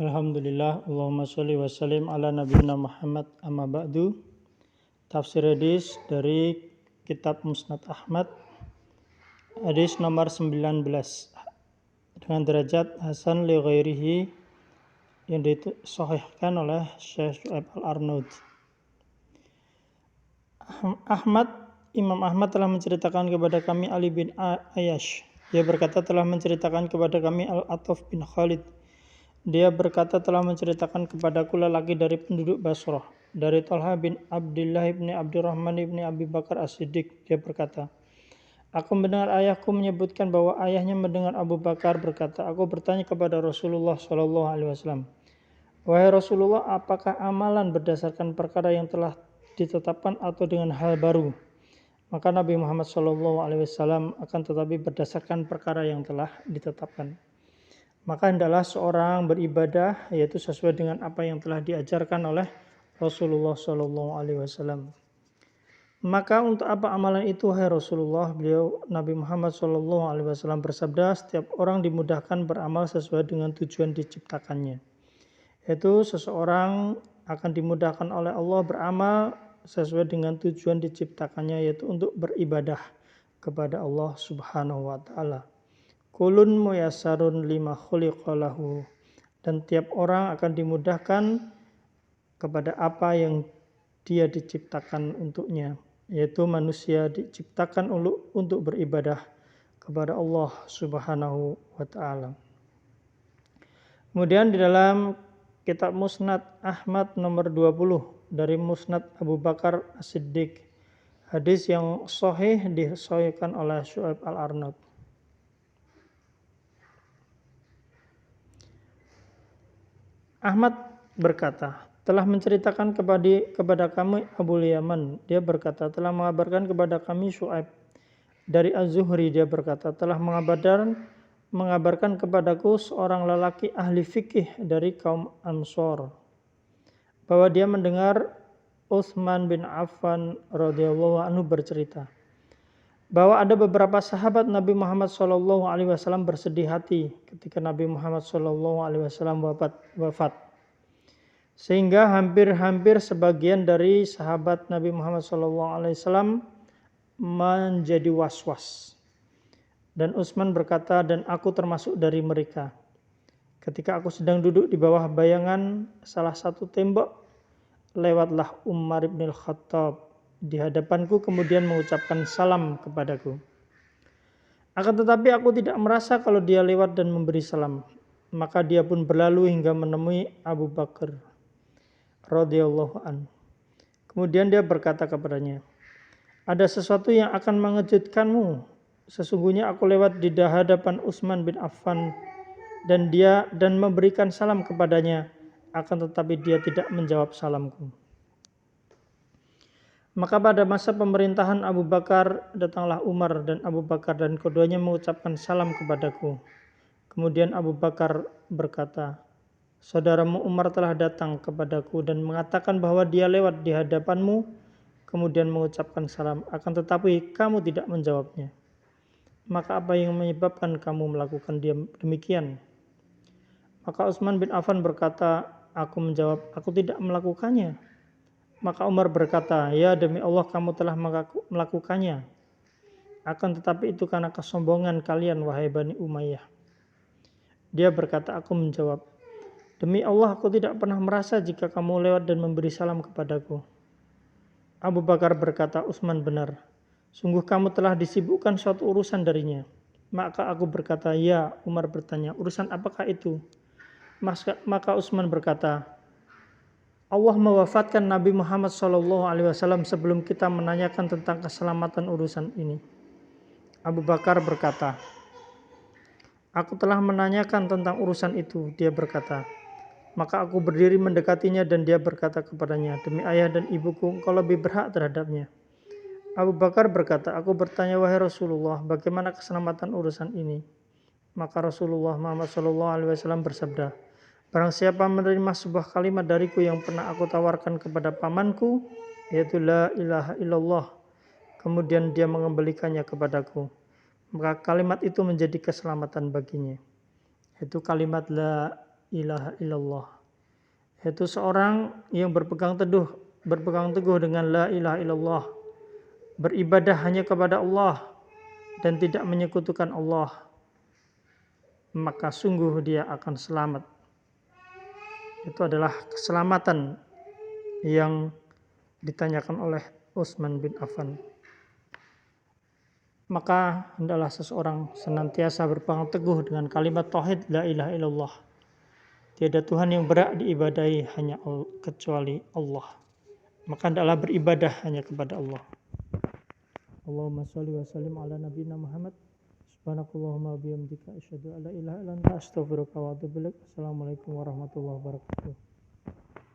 Alhamdulillah, Allahumma sholli wa sallim ala nabiyina Muhammad amma ba'du. Tafsir hadis dari kitab Musnad Ahmad, hadis nomor 19 dengan derajat Hasan li ghairihi yang disahihkan oleh Syekh Shu'aib Al-Arnaud. Imam Ahmad telah menceritakan kepada kami Ali bin Ayyash. Dia berkata telah menceritakan kepada kami Al-Ataf bin Khalid. Dia berkata telah menceritakan kepadaku lelaki dari penduduk Basrah, dari Talha bin Abdullah bin Abdurrahman bin Abi Bakar As-Siddiq. Dia berkata, aku mendengar ayahku menyebutkan bahwa ayahnya mendengar Abu Bakar berkata, aku bertanya kepada Rasulullah SAW, wahai Rasulullah, apakah amalan berdasarkan perkara yang telah ditetapkan atau dengan hal baru? Maka Nabi Muhammad SAW akan tetapi berdasarkan perkara yang telah ditetapkan. Maka hendaklah seorang beribadah yaitu sesuai dengan apa yang telah diajarkan oleh Rasulullah SAW. Maka untuk apa amalan itu, hai Rasulullah? Beliau Nabi Muhammad SAW bersabda, setiap orang dimudahkan beramal sesuai dengan tujuan diciptakannya. Yaitu seseorang akan dimudahkan oleh Allah beramal sesuai dengan tujuan diciptakannya, yaitu untuk beribadah kepada Allah Subhanahu wa taala. Kulun muyassarun lima khuliqa lahu, dan tiap orang akan dimudahkan kepada apa yang dia diciptakan untuknya, yaitu manusia diciptakan untuk beribadah kepada Allah Subhanahu wa taala. Kemudian di dalam kitab Musnad Ahmad nomor 20 dari Musnad Abu Bakar As-Siddiq, hadis yang sahih disahihkan oleh Shu'aib Al-Arnaud. Ahmad berkata, telah menceritakan kepada kami Abu Yaman. Dia berkata, telah mengabarkan kepada kami Shu'aib dari Az-Zuhri. Dia berkata, telah mengabarkan kepadaku seorang lelaki ahli fikih dari kaum Ansor, bahwa dia mendengar Utsman bin Affan radhiyallahu anhu bercerita bahwa ada beberapa sahabat Nabi Muhammad SAW bersedih hati ketika Nabi Muhammad SAW wafat. Sehingga hampir sebagian dari sahabat Nabi Muhammad SAW menjadi was-was. Dan Utsman berkata, dan aku termasuk dari mereka. Ketika aku sedang duduk di bawah bayangan salah satu tembok, lewatlah Umar bin Khattab di hadapanku kemudian mengucapkan salam kepadaku. Akan tetapi aku tidak merasa kalau dia lewat dan memberi salam. Maka dia pun berlalu hingga menemui Abu Bakar radhiyallahu anhu. Kemudian dia berkata kepadanya, ada sesuatu yang akan mengejutkanmu. Sesungguhnya aku lewat di hadapan Utsman bin Affan dan memberikan salam kepadanya, akan tetapi dia tidak menjawab salamku. Maka pada masa pemerintahan Abu Bakar datanglah Umar dan Abu Bakar dan keduanya mengucapkan salam kepadaku. Kemudian Abu Bakar berkata, saudaramu Umar telah datang kepadaku dan mengatakan bahwa dia lewat di hadapanmu, kemudian mengucapkan salam, akan tetapi kamu tidak menjawabnya. Maka apa yang menyebabkan kamu melakukan demikian? Maka Utsman bin Affan berkata, aku menjawab, aku tidak melakukannya. Maka Umar berkata, ya demi Allah kamu telah melakukannya. Akan tetapi itu karena kesombongan kalian, wahai Bani Umayyah. Dia berkata, aku menjawab, demi Allah aku tidak pernah merasa jika kamu lewat dan memberi salam kepadaku. Abu Bakar berkata, Utsman benar. Sungguh kamu telah disibukkan suatu urusan darinya. Maka aku berkata, ya. Umar bertanya, urusan apakah itu? Maka Utsman berkata, Allah mewafatkan Nabi Muhammad SAW sebelum kita menanyakan tentang keselamatan urusan ini. Abu Bakar berkata, aku telah menanyakan tentang urusan itu. Dia berkata, maka aku berdiri mendekatinya dan dia berkata kepadanya, demi ayah dan ibuku, engkau lebih berhak terhadapnya. Abu Bakar berkata, aku bertanya, wahai Rasulullah, bagaimana keselamatan urusan ini? Maka Rasulullah Muhammad SAW bersabda, barang siapa menerima sebuah kalimat dariku yang pernah aku tawarkan kepada pamanku, yaitu la ilaha illallah, kemudian dia mengembalikannya kepadaku, maka kalimat itu menjadi keselamatan baginya. Itu kalimat la ilaha illallah, yaitu seorang yang berpegang teguh dengan la ilaha illallah, beribadah hanya kepada Allah dan tidak menyekutukan Allah, maka sungguh dia akan selamat. Itu adalah keselamatan yang ditanyakan oleh Utsman bin Affan. Maka hendaklah seseorang senantiasa berpegang teguh dengan kalimat tauhid la ilaha illallah. Tiada Tuhan yang berhak diibadahi hanya kecuali Allah. Maka hendaklah beribadah hanya kepada Allah. Allahumma shalli wa sallim ala nabiyina Muhammad. Subhanakallahumma wa bihamdika asyhadu an la ilaha illa anta astaghfiruka wa atubu ilaik. Assalamualaikum warahmatullahi wabarakatuh.